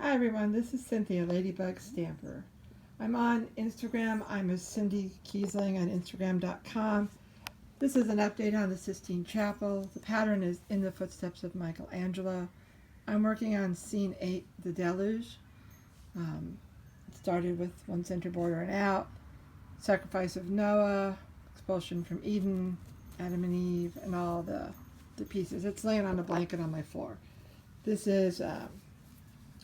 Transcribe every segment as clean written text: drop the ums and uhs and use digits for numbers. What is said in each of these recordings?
Hi everyone, this is Cynthia, Ladybug Stamper. I'm on Instagram. I'm a Cindy Kiesling on Instagram.com. This is an update on the Sistine Chapel. The pattern is in the Footsteps of Michelangelo. I'm working on Scene 8, The Deluge. It started with one center border and out, sacrifice of Noah, expulsion from Eden, Adam and Eve, and all the pieces. It's laying on a blanket on my floor. This is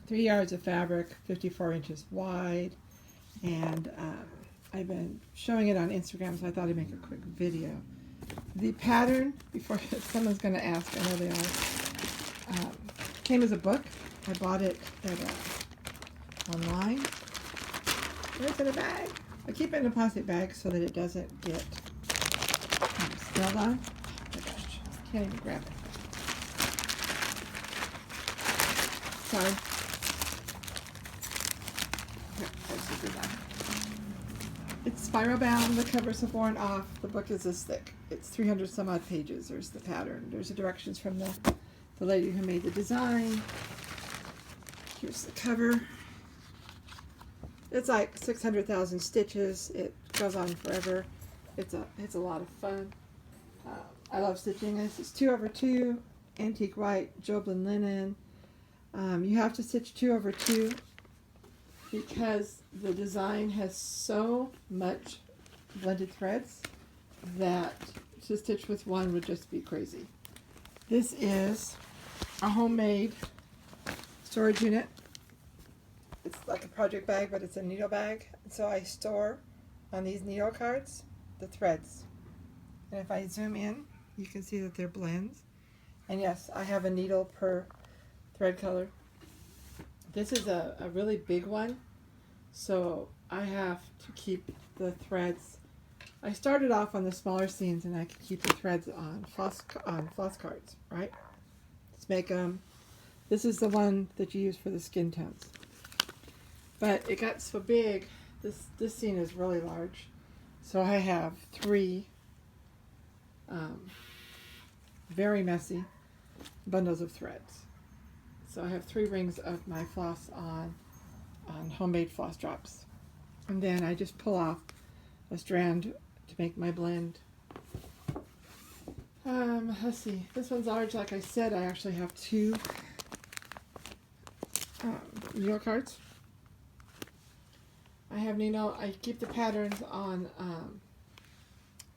3 yards of fabric, 54 inches wide, and I've been showing it on Instagram, so I thought I'd make a quick video. The pattern, before someone's going to ask, I know they are, came as a book. I bought it at online. It's in a bag. I keep it in a plastic bag so that it doesn't get spilled on. Oh my gosh, can't even grab it. Sorry. It's spiral bound, the covers have worn off, the book is this thick. It's 300 some odd pages. There's the pattern. There's the directions from the lady who made the design. Here's the cover. It's like 600,000 stitches. It goes on forever. It's a lot of fun. I love stitching this. It's 2/2, antique white, Joblin linen. You have to stitch 2/2 because the design has so much blended threads that to stitch with one would just be crazy. This is a homemade storage unit. It's like a project bag, but it's a needle bag. So I store on these needle cards the threads. And if I zoom in, you can see that they're blends. And yes, I have a needle per thread color. This is a really big one, so I have to keep the threads. I started off on the smaller scenes, and I could keep the threads on floss cards, right? Let's make them. This is the one that you use for the skin tones. But it got so big, this scene is really large, so I have 3 very messy bundles of threads. So I have 3 rings of my floss on homemade floss drops. And then I just pull off a strand to make my blend. Let's see. This one's large. Like I said, I actually have 2 needle cards. I have needle. I keep the patterns on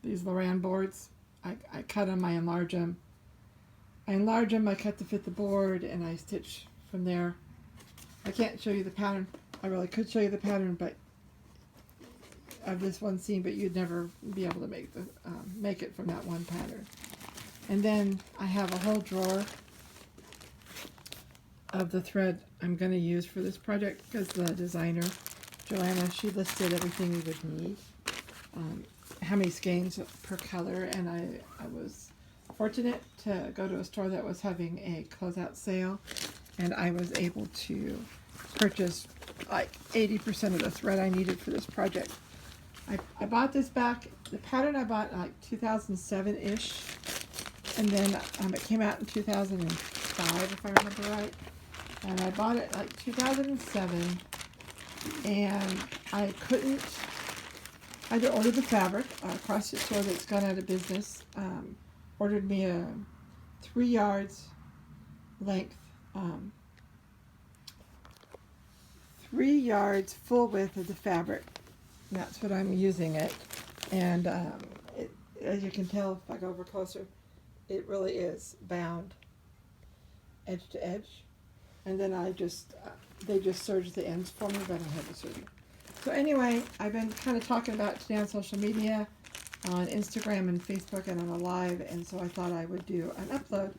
these Loran boards. I cut them. I enlarge them. I cut to fit the board, and I stitch from there. I can't show you the pattern. I really could show you the pattern, but of this one scene, but you'd never be able to make it from that one pattern. And then I have a whole drawer of the thread I'm going to use for this project, because the designer, Joanna, she listed everything we would need, how many skeins per color, and I was fortunate to go to a store that was having a closeout sale, and I was able to purchase like 80% of the thread I needed for this project. I bought this back, the pattern I bought like 2007-ish, and then it came out in 2005 if I remember right, and I bought it like 2007, and I had to order the fabric. Across the store that's gone out of business ordered me a 3 yards length, 3 yards full width of the fabric. And that's what I'm using it. And as you can tell, if I go over closer, it really is bound edge to edge. And then they just serged the ends for me, but I don't have the serger. So anyway, I've been kind of talking about it today on social media, on Instagram and Facebook, and on a live, and so I thought I would do an upload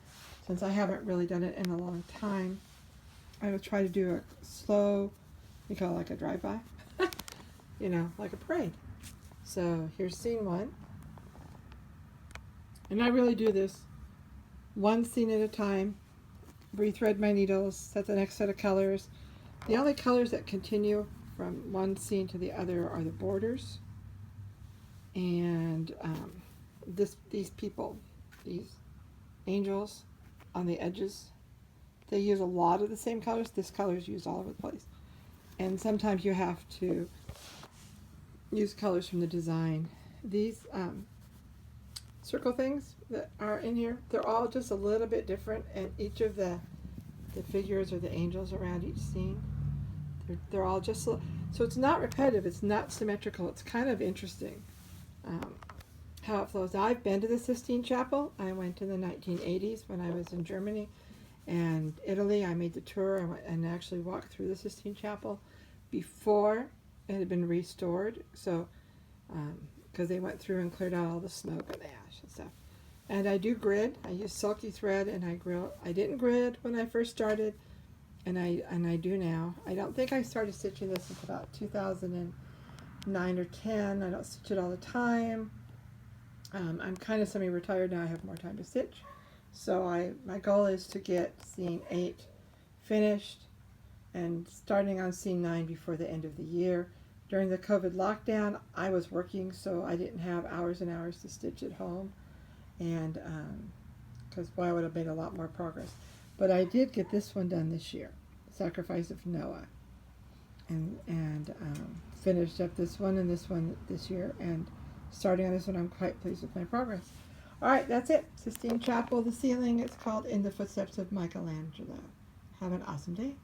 since I haven't really done it in a long time. I would try to do a slow, we call it like a drive-by, like a parade. So here's scene 1. And I really do this one scene at a time, rethread my needles, set the next set of colors. The only colors that continue from one scene to the other are the borders and these people, these angels on the edges, They use a lot of the same colors. This color is used all over the place. And sometimes you have to use colors from the design. These circle things that are in here, they're all just a little bit different, and each of the figures or the angels around each scene, they're all just, so it's not repetitive, it's not symmetrical, it's kind of interesting how it flows. Now, I've been to the Sistine Chapel. I went in the 1980s when I was in Germany and Italy. I made the tour. I went and actually walked through the Sistine Chapel before it had been restored, so because they went through and cleared out all the smoke and ash and stuff. And I do grid. I use silky thread, and I didn't grid when I first started, and I do now. I don't think I started stitching this until about 2009 or 10. I don't stitch it all the time. I'm kind of semi-retired now. I have more time to stitch. So my goal is to get scene 8 finished and starting on scene 9 before the end of the year. During the COVID lockdown, I was working, so I didn't have hours and hours to stitch at home, and because I would have made a lot more progress. But I did get this one done this year, Sacrifice of Noah, and finished up this one and this one this year, and starting on this one, I'm quite pleased with my progress. All right, that's it. Sistine Chapel, the ceiling. It's called In the Footsteps of Michelangelo. Have an awesome day.